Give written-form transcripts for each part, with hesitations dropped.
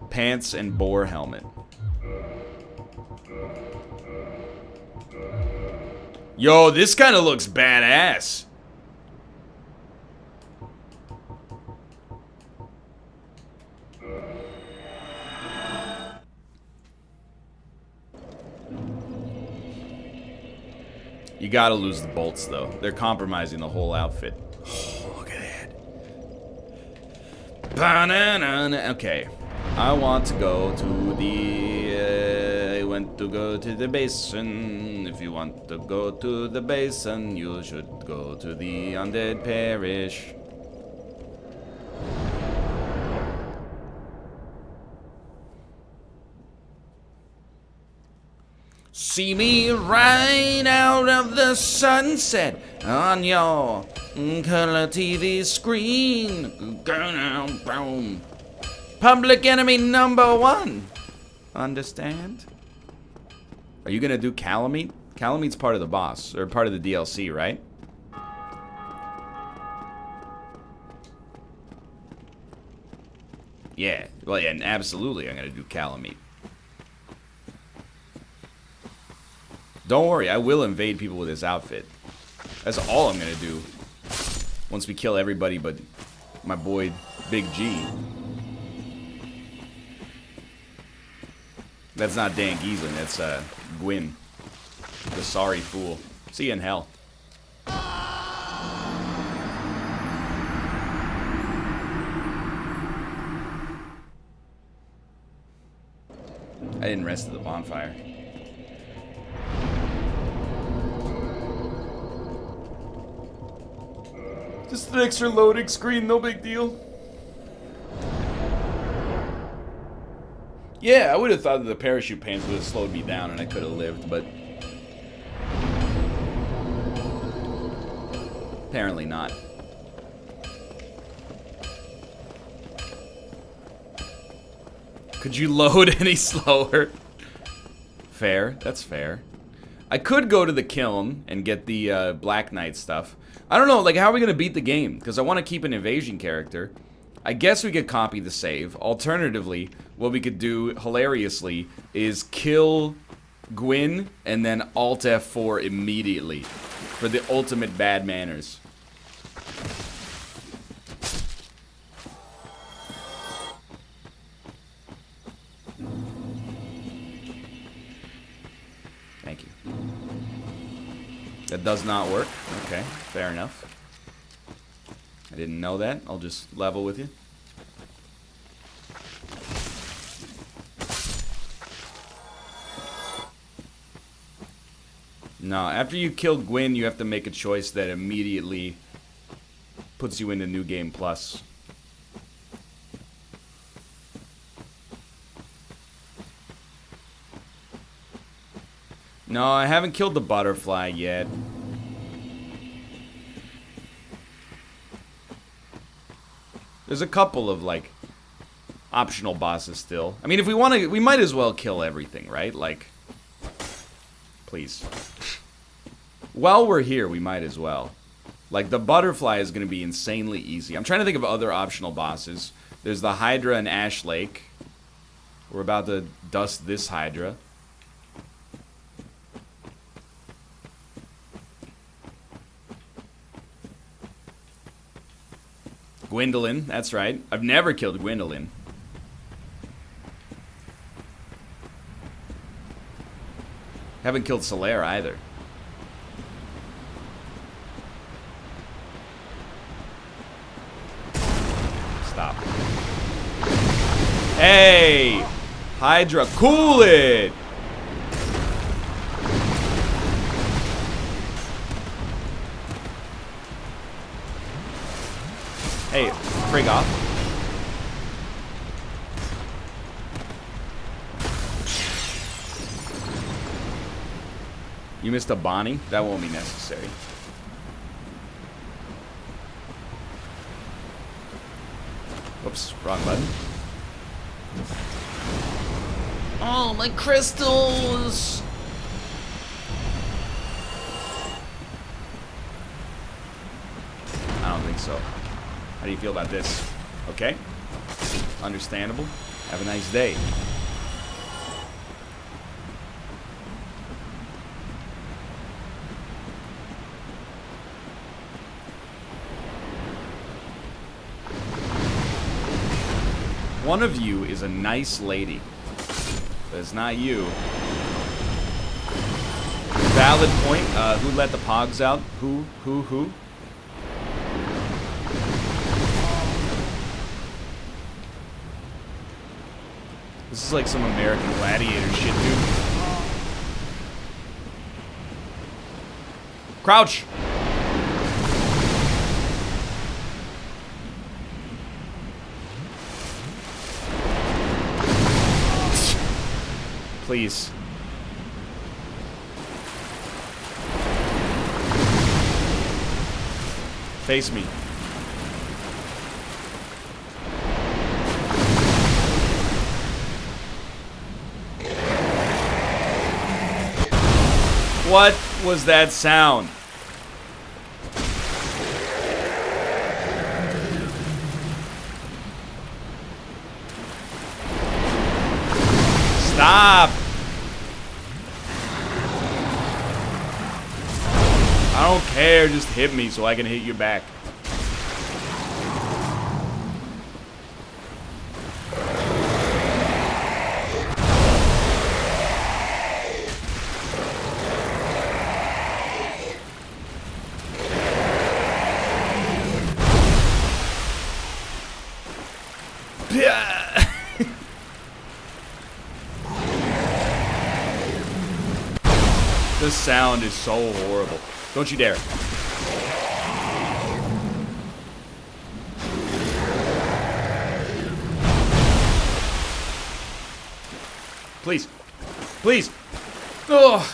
Pants and boar helmet. Yo, this kind of looks badass. You gotta lose the bolts, though. They're compromising the whole outfit. Oh, look at that. Banana. Okay. I want to go to the... I want to go to the basin. If you want to go to the basin, you should go to the Undead Parish. See me right out of the sunset on your color TV screen. Boom. Public enemy #1. Understand? Are you gonna do Calamite? Calamite's part of the boss, or part of the DLC, right? Yeah, well, yeah, and absolutely I'm gonna do Calamite. Don't worry, I will invade people with this outfit. That's all I'm gonna do. Once we kill everybody but my boy Big G. That's not Dan Giesling, that's Gwyn. The sorry fool. See you in hell. I didn't rest at the bonfire. Just an extra loading screen, no big deal. Yeah, I would have thought that the parachute pants would have slowed me down and I could have lived, but... apparently not. Could you load any slower? Fair, that's fair. I could go to the kiln and get the Black Knight stuff. I don't know, like, how are we gonna beat the game? Because I want to keep an evasion character. I guess we could copy the save. Alternatively, what we could do, hilariously, is kill Gwyn and then Alt F4 immediately for the ultimate bad manners. Thank you. That does not work. Okay, fair enough. I didn't know that. I'll just level with you. No, after you kill Gwyn, you have to make a choice that immediately puts you into New Game Plus. No, I haven't killed the butterfly yet. There's a couple of, like, optional bosses still. I mean, if we want to, we might as well kill everything, right? Like, please. While we're here, we might as well. Like, the butterfly is going to be insanely easy. I'm trying to think of other optional bosses. There's the Hydra in Ash Lake. We're about to dust this Hydra. Gwendolyn, that's right. I've never killed Gwendolyn. Haven't killed Solaire either. Stop. Hey! Hydra, cool it! Hey, frig off. You missed a Bonnie? That won't be necessary. Whoops, wrong button. Oh, my crystals! I don't think so. How do you feel about this? Okay. Understandable. Have a nice day. One of you is a nice lady, but it's not you. Valid point. Who let the pogs out? Who? This is like some American Gladiator shit, dude. Crouch! Please. Face me. What was that sound? Stop! I don't care, just hit me so I can hit you back. This sound is so horrible. Don't you dare. Please. Please. Ugh.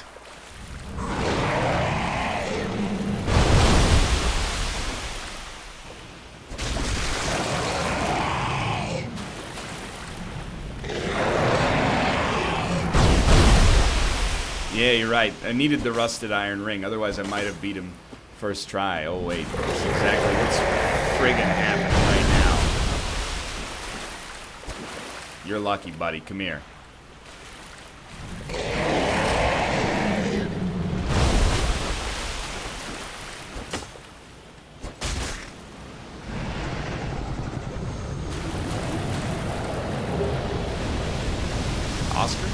Yeah, you're right. I needed the rusted iron ring, otherwise I might have beat him first try. Oh wait, that's exactly what's friggin' happening right now. You're lucky, buddy. Come here. Oscar?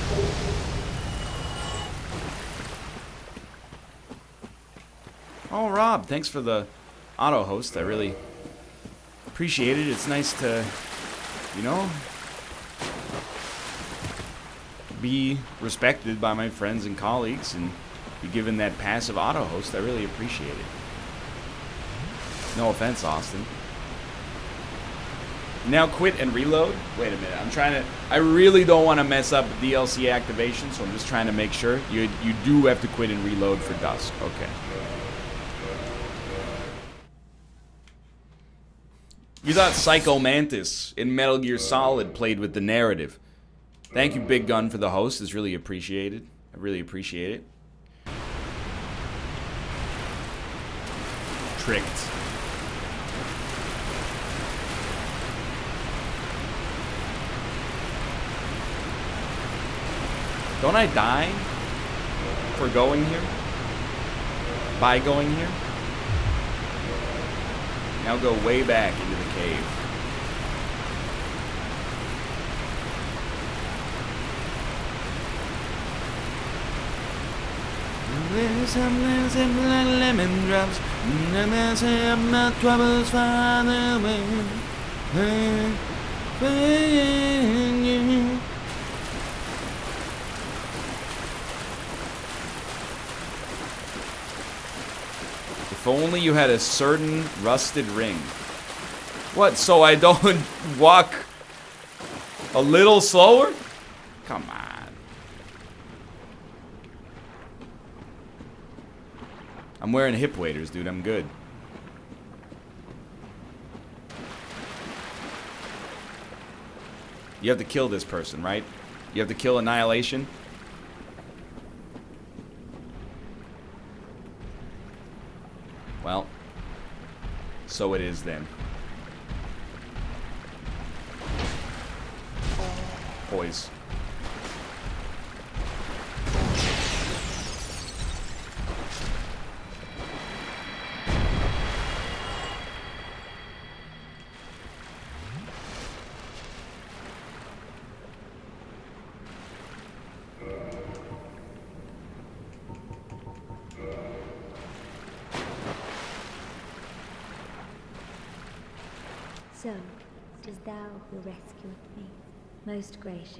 Oh, Rob, thanks for the auto host. I really appreciate it. It's nice to, you know, be respected by my friends and colleagues and be given that passive auto host. I really appreciate it. No offense, Austin. Now quit and reload? Wait a minute. I'm trying to... I really don't want to mess up DLC activation, so I'm just trying to make sure. You do have to quit and reload for Dusk. Okay. You thought Psycho Mantis in Metal Gear Solid played with the narrative. Thank you, Big Gun, for the host. It's really appreciated. I really appreciate it. Tricked. Don't I die for going here? By going here? Now go way back into the cave. Lemon drops, my troubles far away. If only you had a certain rusted ring. What, so I don't walk a little slower? Come on. I'm wearing hip waders, dude. I'm good. You have to kill this person, right? You have to kill Annihilation? Well, So it is then. Poise. So, it is thou who rescued me. Most gracious,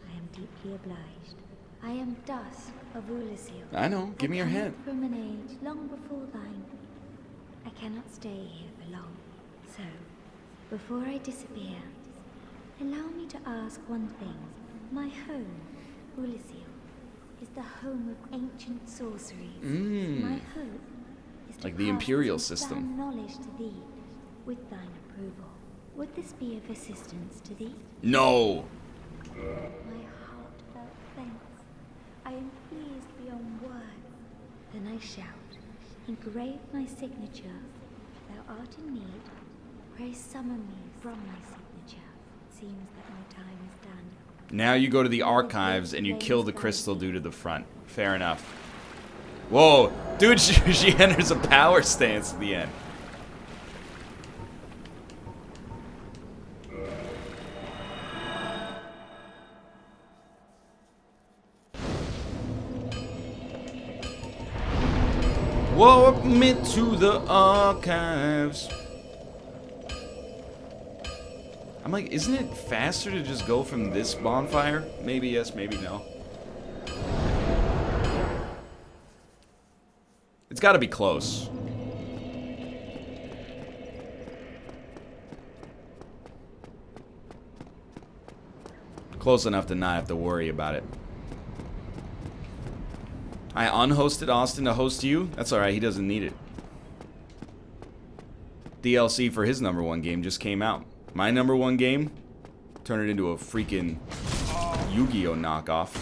I am deeply obliged. I am Dusk of Ulyssil. I know. Give me your hand. From an age long before thine. I cannot stay here for long. So, before I disappear, allow me to ask one thing. My home, Ulyssil, is the home of ancient sorceries. My hope is to like the pass Imperial this system. profound knowledge to thee, with thine approval. Would this be of assistance to thee? No. My heartfelt thanks. I am pleased beyond words. Then I shout, engrave my signature. Thou art in need. Pray summon me from my signature. It seems that my time is done. Now you go to the archives and you kill the crystal dude at the front. Fair enough. Whoa. Dude, she enters a power stance at the end. Warp me to the archives. I'm like, isn't it faster to just go from this bonfire? Maybe yes, maybe no. It's gotta be close. Close enough to not have to worry about it. I unhosted Austin to host you? That's alright, he doesn't need it. DLC for his #1 game just came out. My #1 game? Turn it into a freaking Yu-Gi-Oh knockoff.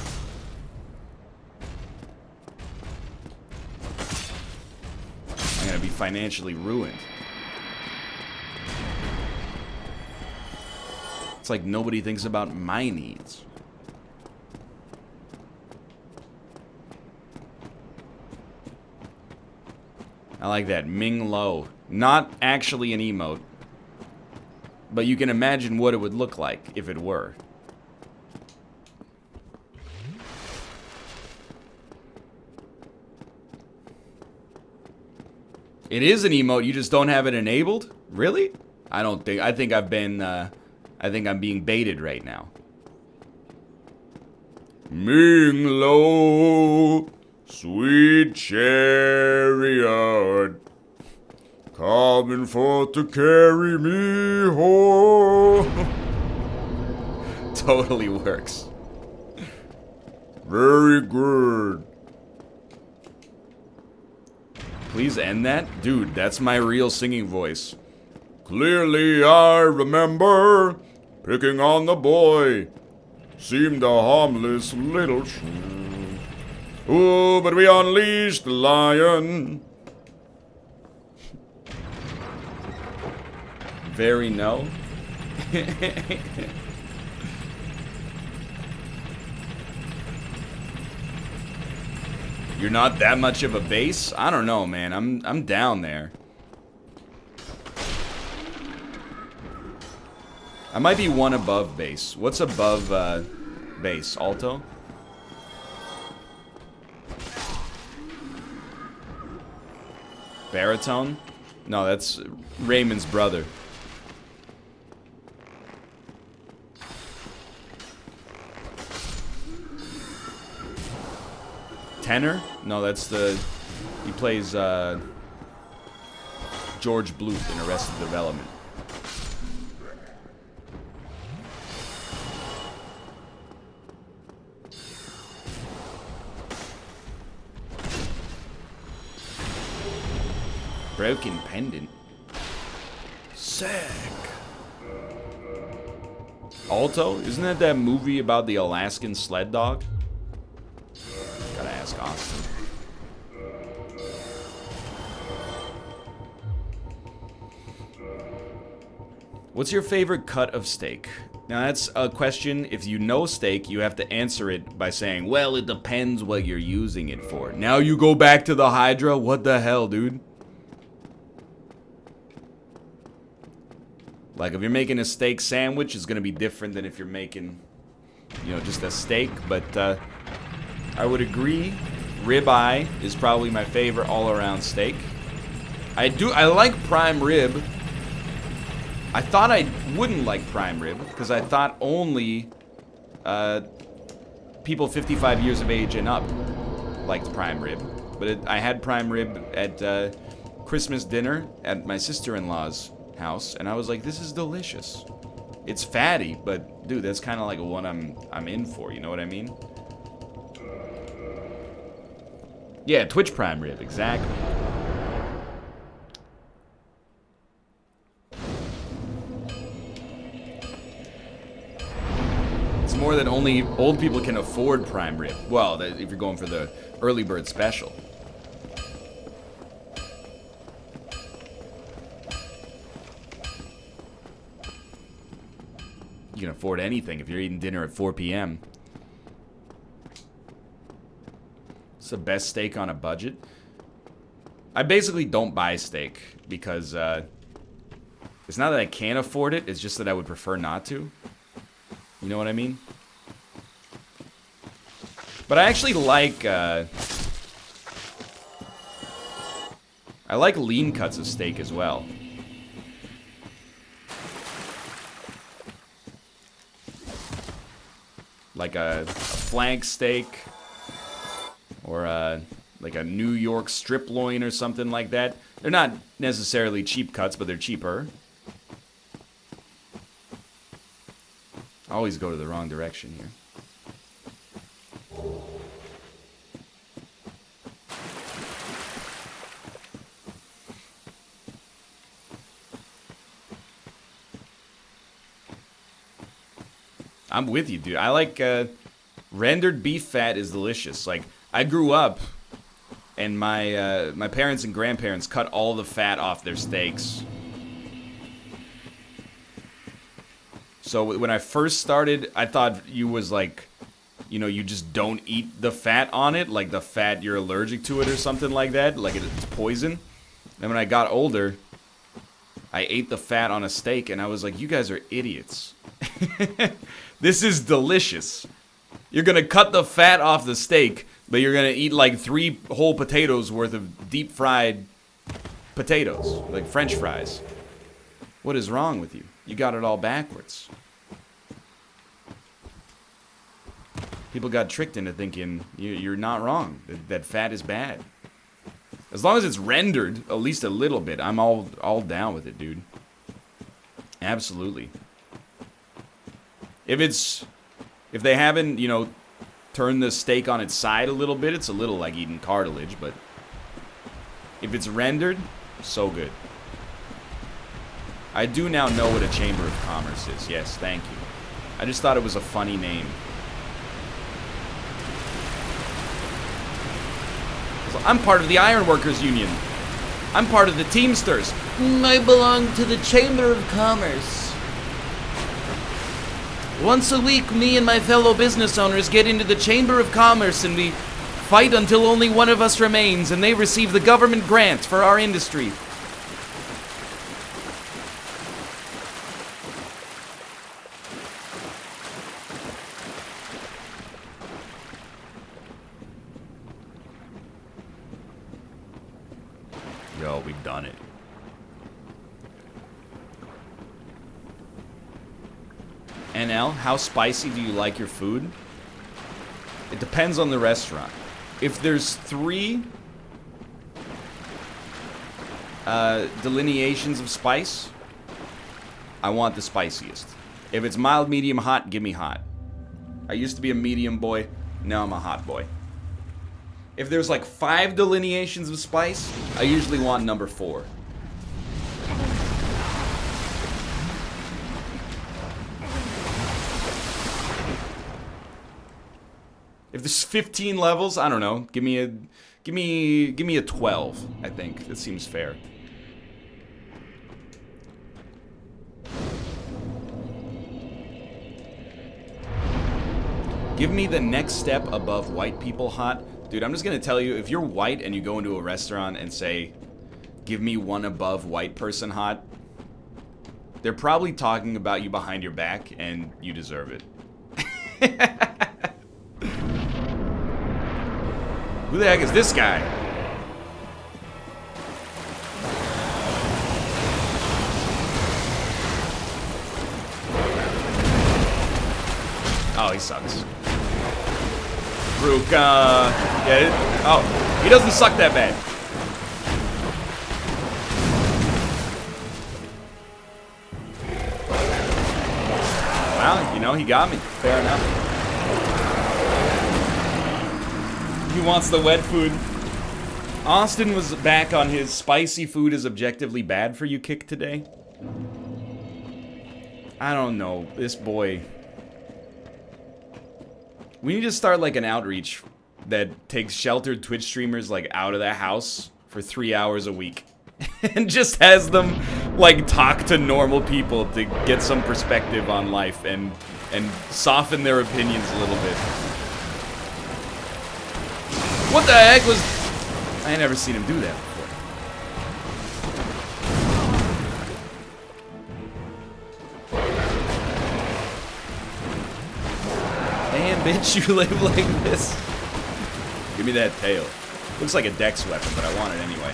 I'm gonna be financially ruined. It's like nobody thinks about my needs. I like that. Ming Lo. Not actually an emote. But you can imagine what it would look like if it were. It is an emote, you just don't have it enabled? Really? I don't think. I think I've been, I think I'm being baited right now. Ming Lo. Sweet chariot, coming forth to carry me home. Totally works. Very good. Please end that? Dude, that's my real singing voice. Clearly I remember picking on the boy. Seemed a harmless little shrew. Ooh, but we unleashed the lion. Very no. You're not that much of a base? I don't know, man. I'm down there. I might be one above base. What's above base? Alto? Baritone? No, that's Raymond's brother. Tenor? No, that's the... He plays George Bluth in Arrested Development. Broken pendant. Sick. Alto? Isn't that movie about the Alaskan sled dog? Gotta ask Austin. What's your favorite cut of steak? Now that's a question, if you know steak, you have to answer it by saying, well, it depends what you're using it for. Now you go back to the Hydra? What the hell, dude? Like, if you're making a steak sandwich, it's gonna be different than if you're making, you know, just a steak. But, I would agree, ribeye is probably my favorite all-around steak. I like prime rib. I thought I wouldn't like prime rib, because I thought only people 55 years of age and up liked prime rib. But I had prime rib at Christmas dinner at my sister-in-law's house, and I was like, this is delicious. It's fatty, but dude, that's kind of like what I'm in for, you know what I mean? Yeah, Twitch prime rib, exactly. More than only old people can afford prime rib. Well, if you're going for the early bird special. You can afford anything if you're eating dinner at 4 p.m. It's the best steak on a budget. I basically don't buy steak because it's not that I can't afford it, it's just that I would prefer not to. You know what I mean? But I actually like, I like lean cuts of steak as well. Like a flank steak, or like a New York strip loin or something like that. They're not necessarily cheap cuts, but they're cheaper. I always go to the wrong direction here. I'm with you, dude. I like rendered beef fat is delicious. Like, I grew up and my parents and grandparents cut all the fat off their steaks. So when I first started, I thought you was like, you know, you just don't eat the fat on it, like the fat, you're allergic to it or something like that, like it's poison. And when I got older, I ate the fat on a steak and I was like, you guys are idiots. This is delicious. You're gonna cut the fat off the steak, but you're gonna eat like 3 whole potatoes worth of deep fried potatoes, like French fries. What is wrong with you? You got it all backwards. People got tricked into thinking you're not wrong. That fat is bad. As long as it's rendered at least a little bit, I'm all down with it, dude. Absolutely. If they haven't, you know, turned the steak on its side a little bit, it's a little like eating cartilage, but if it's rendered, so good. I do now know what a Chamber of Commerce is. Yes, thank you. I just thought it was a funny name. So I'm part of the Ironworkers Union. I'm part of the Teamsters. I belong to the Chamber of Commerce. Once a week, me and my fellow business owners get into the Chamber of Commerce and we fight until only one of us remains and they receive the government grant for our industry. Yo, we've done it. NL, how spicy do you like your food? It depends on the restaurant. If there's 3 delineations of spice, I want the spiciest. If it's mild, medium, hot, give me hot. I used to be a medium boy, now I'm a hot boy. If there's like 5 delineations of spice, I usually want number 4. If there's 15 levels, I don't know. Give me a 12, I think. That seems fair. Give me the next step above white people hot. Dude, I'm just gonna tell you, if you're white and you go into a restaurant and say, give me one above white person hot, they're probably talking about you behind your back, and you deserve it. Who the heck is this guy? Oh, he sucks. Ruka. Yeah, oh, he doesn't suck that bad. Well, you know, he got me. Fair enough. He wants the wet food. Austin was back on his spicy food is objectively bad for you kick today. I don't know. This boy. We need to start like an outreach that takes sheltered Twitch streamers like out of the house for 3 hours a week. And just has them like talk to normal people to get some perspective on life and soften their opinions a little bit. What the heck was... I ain't never seen him do that before. Damn, bitch, you live like this. Give me that tail. Looks like a dex weapon, but I want it anyway.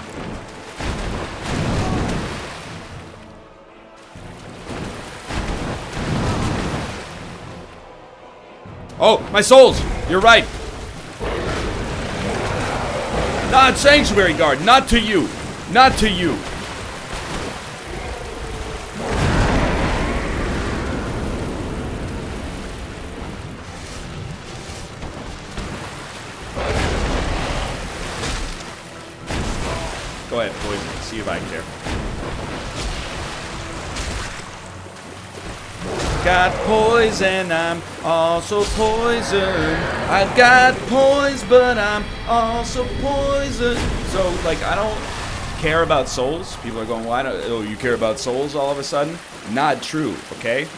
Oh, my souls! You're right. Not Sanctuary Guard, not to you. Not to you. Go ahead, poison. See if I care. Got poison, I'm also poison. I got poise, but I'm also poison. So, like, I don't care about souls. People are going, why don't, oh, you care about souls all of a sudden? Not true, okay?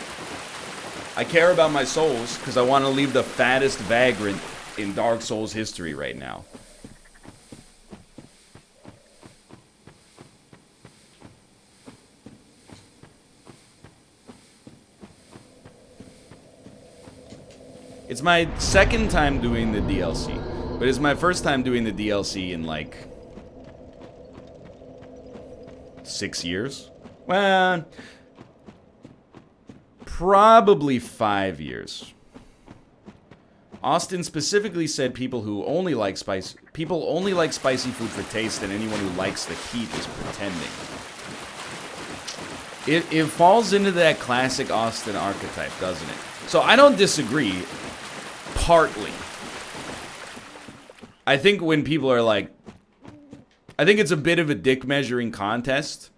I care about my souls because I want to leave the fattest vagrant in Dark Souls history right now. It's my second time doing the DLC, but it's my first time doing the DLC in like 6 years. Well, probably 5 years. Austin specifically said people only like spicy food for taste, and anyone who likes the heat is pretending. It falls into that classic Austin archetype, doesn't it? So I don't disagree. Partly. I think when people are like... I think it's a bit of a dick measuring contest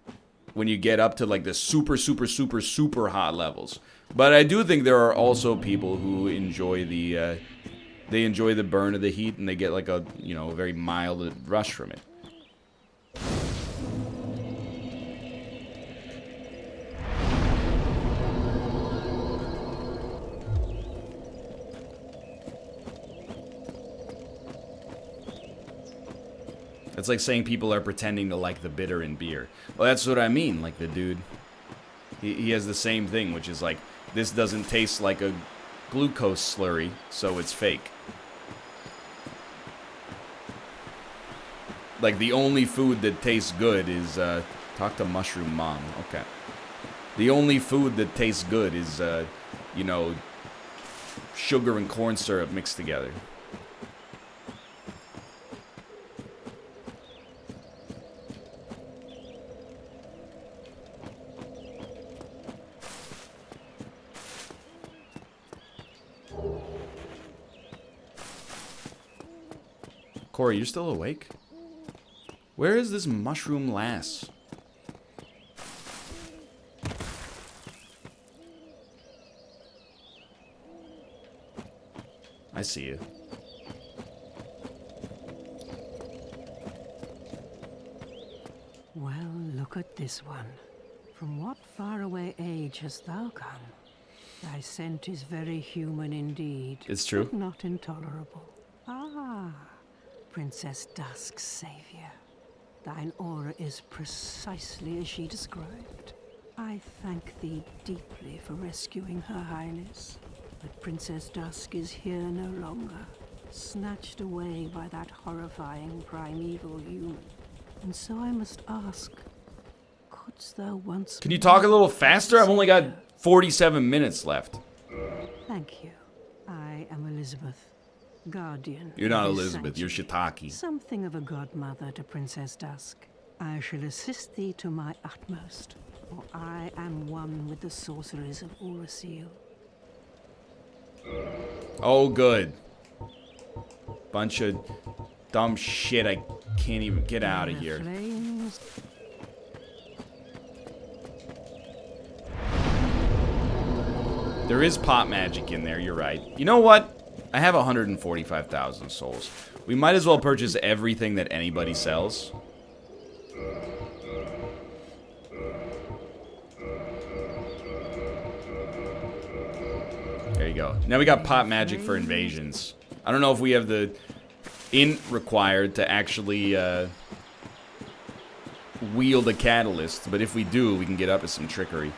when you get up to like the super, super, super, super hot levels. But I do think there are also people who enjoy the... they enjoy the burn of the heat and they get like a, you know, a very mild rush from it. It's like saying people are pretending to like the bitter in beer. Well, that's what I mean. Like the dude, he has the same thing, which is like, this doesn't taste like a glucose slurry, so it's fake. Like the only food that tastes good is, talk to Mushroom Mom. Okay. The only food that tastes good is, you know, sugar and corn syrup mixed together. Corey, you're still awake? Where is this mushroom lass? I see you. Well, look at this one. From what faraway age hast thou come? Thy scent is very human indeed. It's true. But not intolerable. Ah, Princess Dusk's savior. Thine aura is precisely as she described. I thank thee deeply for rescuing Her Highness. But Princess Dusk is here no longer, snatched away by that horrifying primeval human. And so I must ask, couldst thou once... Can you talk a little faster? I've only got 47 minutes left. Thank you. I am Elizabeth, guardian. You're not of this Elizabeth, you're sanctuary. Shiitake. Something of a godmother to Princess Dusk. I shall assist thee to my utmost, for I am one with the sorceries of Urasil. Oh, good. Bunch of dumb shit. I can't even get out of The here. flames. There is pot magic in there, you're right. You know what? I have 145,000 souls. We might as well purchase everything that anybody sells. There you go. Now we got pot magic for invasions. I don't know if we have the int required to actually wield a catalyst, but if we do, we can get up to some trickery.